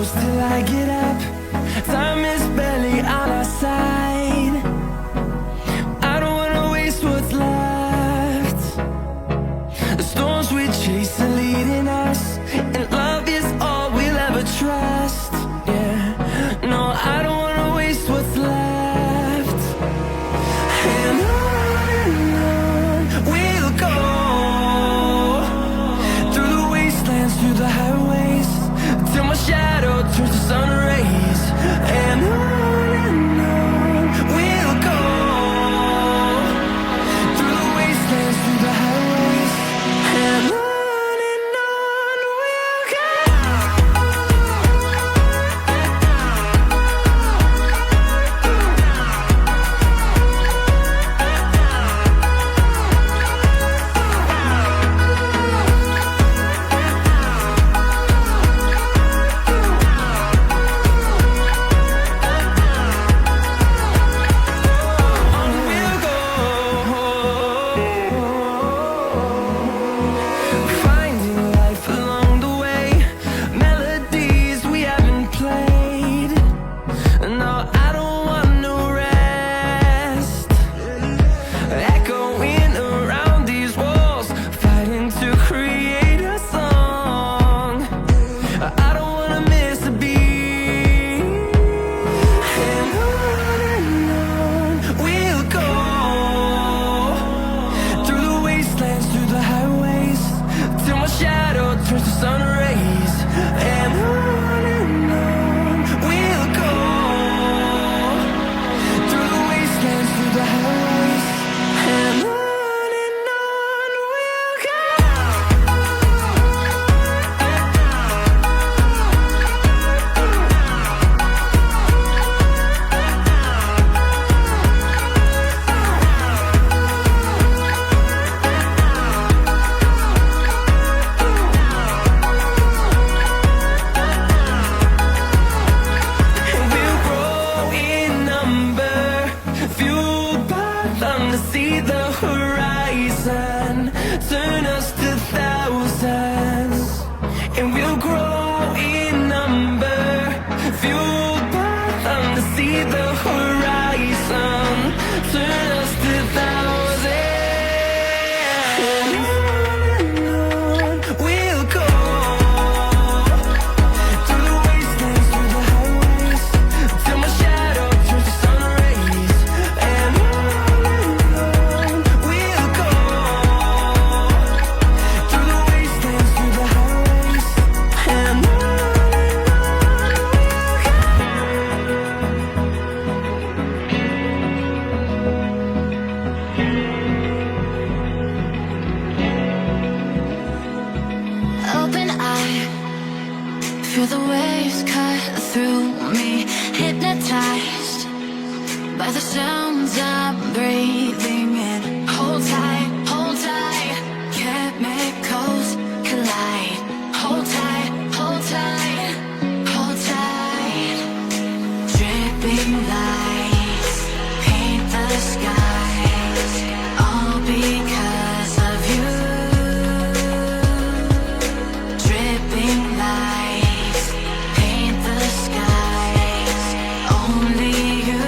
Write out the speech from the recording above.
close till I get up. Time is barely on our side. I don't wanna waste what's left. The storms we chase are leading us, and love is all we'll ever trust. Yeah, no, I don't wanna waste what's left. And on we'll go, through the wastelands, through the highways, till my shadow turns to sun rays. And on we'll go, through the wastelands, through the highways, and on we'll go. Finding life along the way, melodies we haven't played. No, I don't want no rest. Echoing around these walls, fighting to create a song. I don't wanna miss a beat. And on we'll go, through the wastelands, through the highways, till my shadow turns to sun rays. And on we'll go, through the wastelands, through the highways, and on we'll go. We'll grow in number, fueled by them to see the horizon, turn us to thousands. And we'll grow in number, fueled by them to see the horizon, turn us to thousands. And on we'll go, through the wastelands, through the highways, till my shadow turns to sun rays. And on we'll go, through the wastelands, through the highways, and on we'll go. Open eye, feel the waves cut through me, hypnotized by the sounds I'm breathing in. Hold tight, chemicals collide. Hold tight, hold tight, hold tight. Dripping lights paint the skies, all because of you. Dripping lights paint the skies, only you.